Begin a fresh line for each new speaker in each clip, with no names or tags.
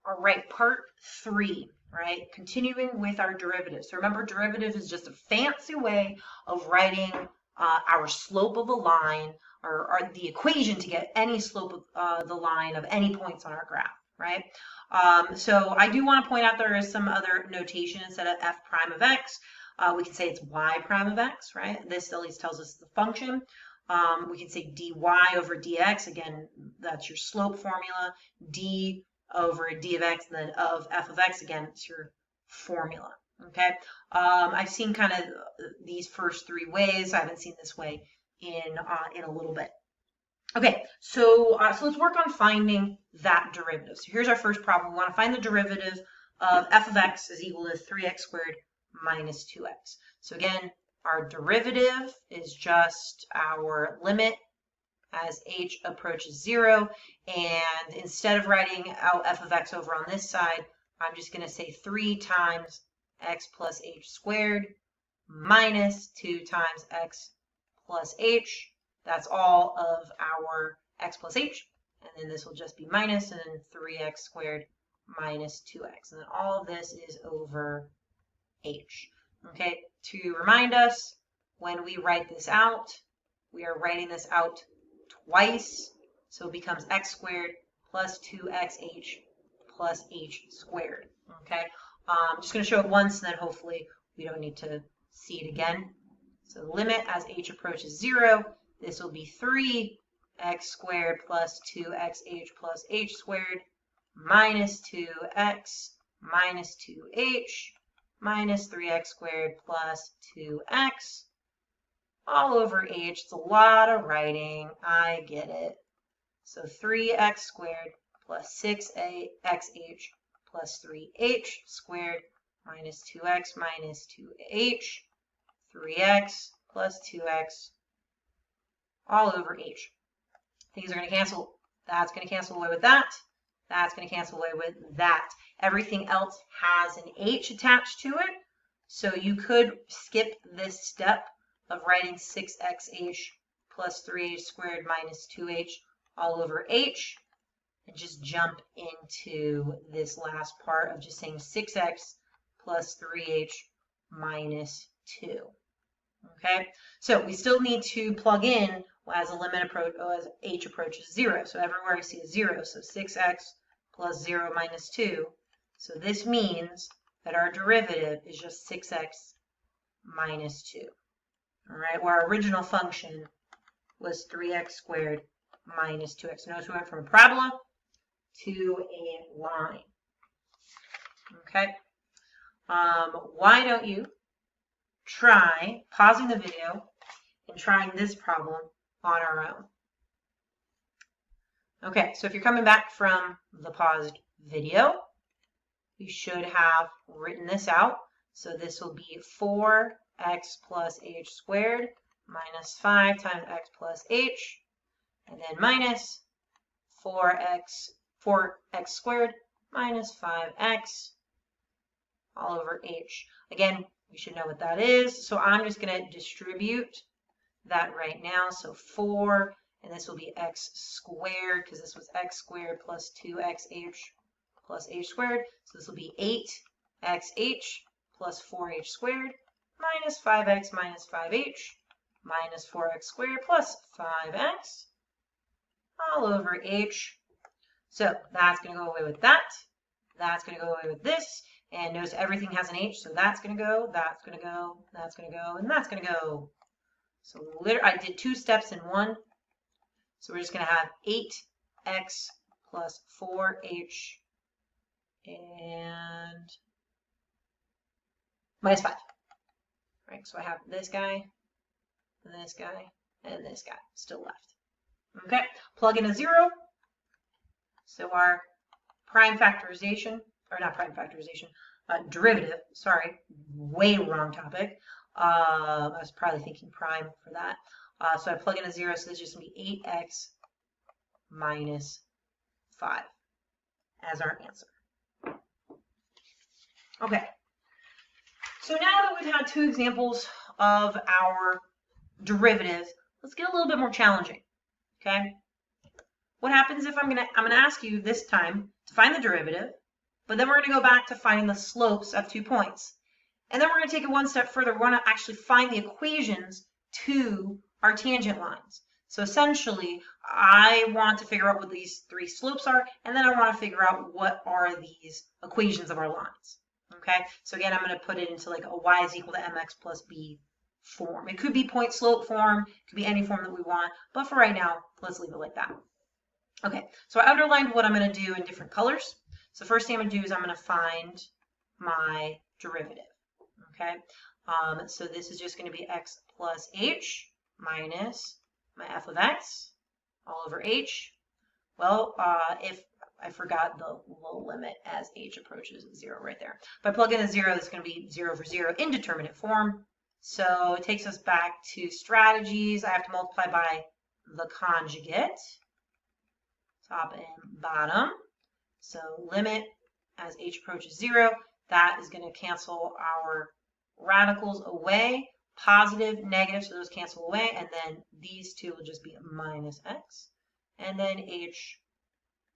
All right, part 3, right? Continuing with our derivatives. So remember, derivative is just a fancy way of writing our slope of a line or the equation to get any slope of the line of any points on our graph, right? So I do want to point out there is some other notation instead of f prime of x. We can say it's y prime of x, right? This at least tells us the function. We can say dy over dx. Again, that's your slope formula. D over d of x and then of f of x. Again, it's your formula. Okay. I've seen kind of these first 3 ways. I haven't seen this way in a little bit. Okay, so let's work on finding that derivative. So here's our first problem. We want to find the derivative of f of x is equal to 3x squared minus 2x. So again, our derivative is just our limit as h approaches 0, and instead of writing out f of x over on this side, I'm just going to say 3 times x plus h squared minus 2 times x plus h. That's all of our x plus h, and then this will just be minus, and then 3x squared minus 2x, and then all of this is over h. Okay, to remind us, when we write this out, we are writing this out twice, so it becomes x squared plus 2xh plus h squared. Okay, I'm just going to show it once, and then hopefully we don't need to see it again. So the limit as h approaches 0, this will be 3x squared plus 2xh plus h squared minus 2x minus 2h minus 3x squared plus 2x all over h. It's a lot of writing. I get it. So 3x squared plus 6xh plus 3h squared minus 2x minus 2h, 3x plus 2x all over h. Things are going to cancel. That's going to cancel away with that. That's going to cancel away with that. Everything else has an h attached to it. So you could skip this step of writing 6xh plus 3h squared minus 2h all over h and just jump into this last part of just saying 6x plus 3h minus 2. Okay, so we still need to plug in as a limit as h approaches 0. So everywhere I see a 0, so 6x plus 0 minus 2. So this means that our derivative is just 6x minus 2. All right, where our original function was 3x squared minus 2x. Notice we went from a parabola to a line. Okay, why don't you try pausing the video and trying this problem on our own? Okay, so if you're coming back from the paused video, you should have written this out. So this will be 4x plus h squared minus 5 times x plus h, and then minus 4x squared minus 5x all over h. Again, we should know what that is. So I'm just going to distribute that right now. So 4, and this will be x squared because this was x squared plus 2xh plus h squared. So this will be 8xh plus 4h squared minus 5x minus 5h minus 4x squared plus 5x all over h. So that's going to go away with that. That's going to go away with this. And notice everything has an h, so that's going to go, that's going to go, that's going to go, and that's going to go. So I did 2 steps in one. So we're just going to have 8x plus 4h and minus 5. Right, so I have this guy, and this guy, and this guy still left. Okay, plug in a 0. So our prime factorization, or not prime factorization, derivative, sorry, way wrong topic. I was probably thinking prime for that. So I plug in a 0, so this is just going to be 8x minus 5 as our answer. Okay, so now that we've had 2 examples of our derivatives, let's get a little bit more challenging, okay? What happens if I'm gonna ask you this time to find the derivative But then we're going to go back to finding the slopes of 2 points. And then we're going to take it one step further. We're going to actually find the equations to our tangent lines. So essentially, I want to figure out what these 3 slopes are, and then I want to figure out what are these equations of our lines. Okay, so again, I'm going to put it into like a y is equal to mx plus b form. It could be point slope form, it could be any form that we want, but for right now, let's leave it like that. Okay, so I underlined what I'm going to do in different colors. So first thing I'm going to do is I'm going to find my derivative. Okay, so this is just going to be x plus h minus my f of x all over h. Well, if I forgot the low limit as h approaches 0 right there. If I plug in a 0, that's going to be 0 over 0 indeterminate form. So it takes us back to strategies. I have to multiply by the conjugate, top and bottom. So limit as h approaches 0, that is going to cancel our radicals away, positive, negative, so those cancel away, and then these two will just be minus x, and then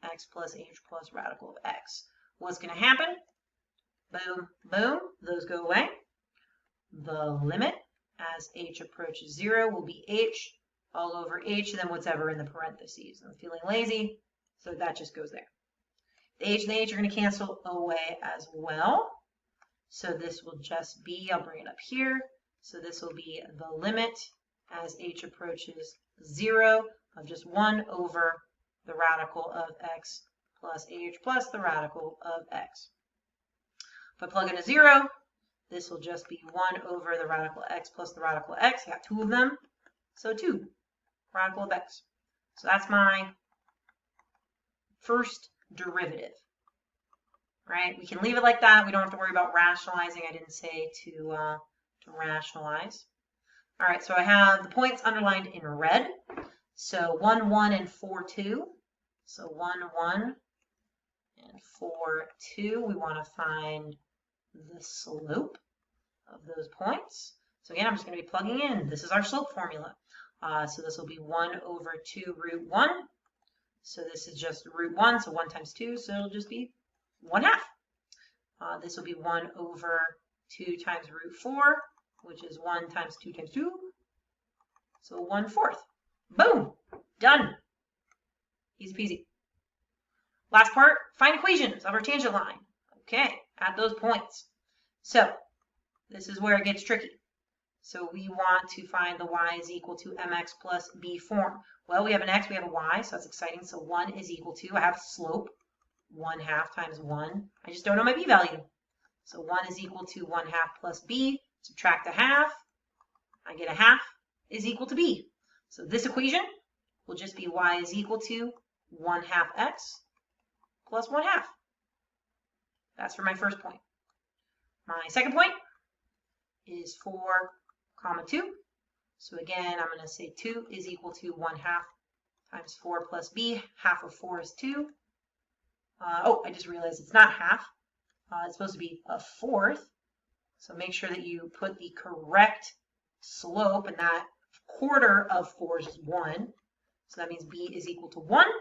x plus h plus radical of x. What's going to happen? Boom, boom, those go away. The limit as h approaches 0 will be h all over h, and then whatever in the parentheses. I'm feeling lazy, so that just goes there. The h and the h are going to cancel away as well. So this will just be, I'll bring it up here. So this will be the limit as h approaches 0 of just 1 over the radical of x plus h plus the radical of x. If I plug in a 0, this will just be 1 over the radical of x plus the radical of x. I got 2 of them, so 2 radical of x. So that's my first derivative. Right? We can leave it like that. We don't have to worry about rationalizing. I didn't say to rationalize. All right, so I have the points underlined in red. So 1, 1, and 4, 2. So 1, 1, and 4, 2. We want to find the slope of those points. So again, I'm just going to be plugging in. This is our slope formula. So this will be 1 over 2 root 1. So this is just root 1, so 1 times 2, so it'll just be 1/2. This will be 1 over 2 times root 4, which is 1 times 2 times 2. So 1/4. Boom! Done. Easy peasy. Last part, find equations of our tangent line. Okay, at those points. So this is where it gets tricky. So we want to find the y is equal to mx plus b form. Well, we have an x, we have a y, so that's exciting. So 1 is equal to, I have slope, 1/2 times 1. I just don't know my b value. So 1 is equal to 1/2 plus b. Subtract 1/2. I get 1/2 is equal to b. So this equation will just be y is equal to 1/2 x plus 1/2. That's for my first point. My second point is 4, 2. So again, I'm going to say 2 is equal to 1/2 times 4 plus b. Half of 4 is 2. Oh, I just realized it's not half. It's supposed to be 1/4. So make sure that you put the correct slope, and that 1/4 of 4 is 1. So that means b is equal to 1.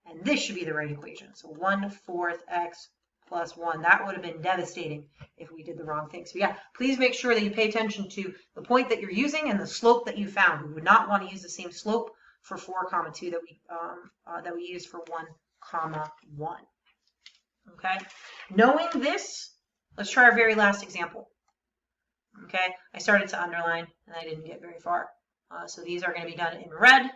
And this should be the right equation. So 1/4 x plus 1. That would have been devastating if we did the wrong thing. So yeah, please make sure that you pay attention to the point that you're using and the slope that you found. We would not want to use the same slope for 4, 2 that we used for 1, 1. Okay, knowing this, let's try our very last example. Okay, I started to underline and I didn't get very far. So these are going to be done in red,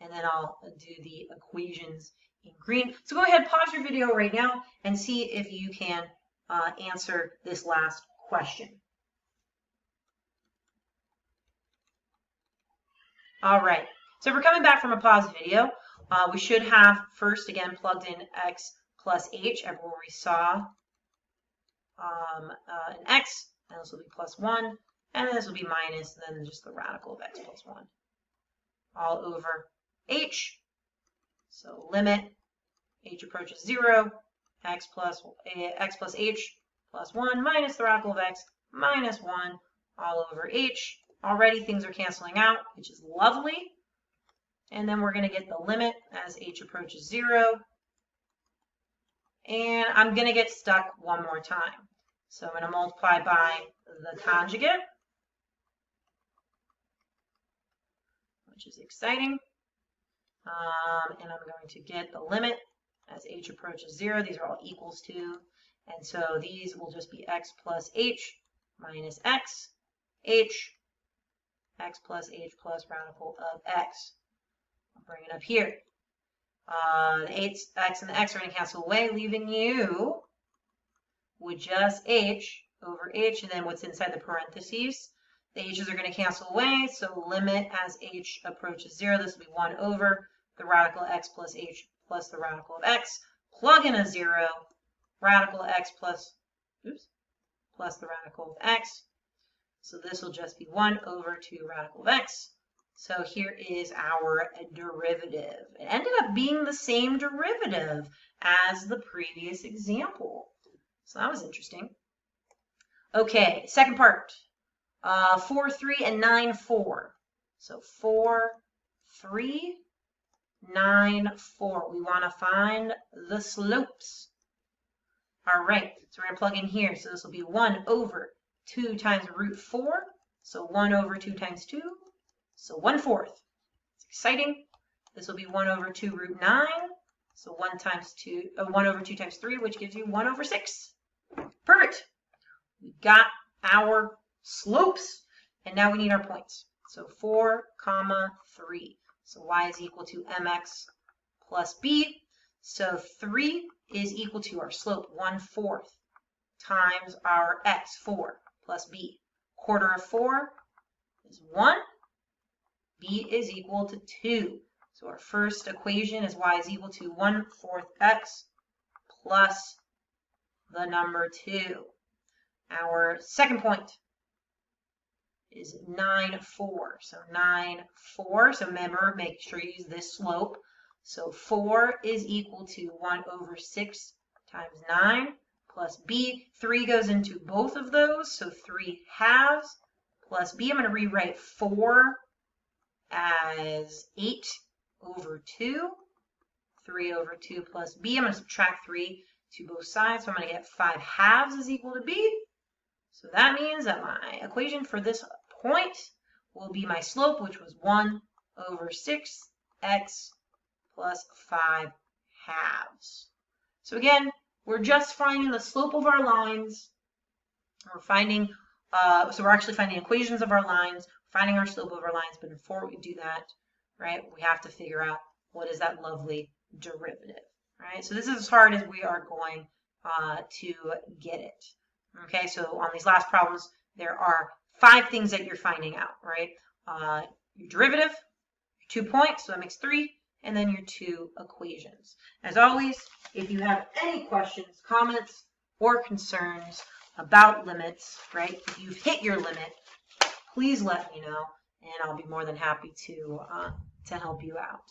and then I'll do the equations in green. So go ahead, pause your video right now and see if you can answer this last question. All right, so if we're coming back from a pause video, we should have first again plugged in x plus h everywhere we saw an x, and this will be plus 1, and then this will be minus, and then just the radical of x plus 1 all over h. So limit h approaches 0, x plus h plus 1 minus the radical of x minus 1 all over h. Already things are canceling out, which is lovely. And then we're going to get the limit as h approaches 0. And I'm going to get stuck one more time. So I'm going to multiply by the conjugate, which is exciting. And I'm going to get the limit as h approaches 0. These are all equals to. And so these will just be x plus h minus x, x plus h plus radical of x. I'll bring it up here. The x and the x are going to cancel away, leaving you with just h over h, and then what's inside the parentheses. The h's are going to cancel away, so limit as h approaches 0. This will be 1 over the radical of x plus h plus the radical of x. Plug in a 0, radical of x plus the radical of x. So this will just be 1 over 2 radical of x. So here is our derivative. It ended up being the same derivative as the previous example. So that was interesting. Okay, second part. 4, 3, and 9, 4. So 4, 3, 9, 4. We want to find the slopes. All right, so we're going to plug in here. So this will be 1 over 2 times root 4. So 1 over 2 times 2. So 1/4. It's exciting. This will be 1 over 2 root 9. So 1 over 2 times 3, which gives you 1 over 6. Perfect. We got our slopes, and now we need our points. So 4, 3. So y is equal to mx plus b. So 3 is equal to our slope 1/4 times our x, 4, plus b. Quarter of 4 is 1. B is equal to 2. So our first equation is y is equal to 1/4 x plus the number 2. Our second point is 9, 4. So 9, 4. So remember, make sure you use this slope. So 4 is equal to 1 over 6 times 9 plus b. 3 goes into both of those, so 3 halves plus b. I'm going to rewrite 4 as 8 over 2. 3 over 2 plus b. I'm going to subtract 3 to both sides, so I'm going to get 5 halves is equal to b. So that means that my equation for this point will be my slope, which was 1 over 6x plus 5 halves. So again, we're just finding the slope of our lines. We're finding, so we're actually finding equations of our lines, finding our slope of our lines. But before we do that, right, we have to figure out what is that lovely derivative, right? So this is as hard as we are going to get it. Okay, so on these last problems, there are 5 things that you're finding out, right? Your derivative, your 2 points, so that makes 3, and then your 2 equations. As always, if you have any questions, comments, or concerns about limits, right? If you've hit your limit, please let me know, and I'll be more than happy to help you out.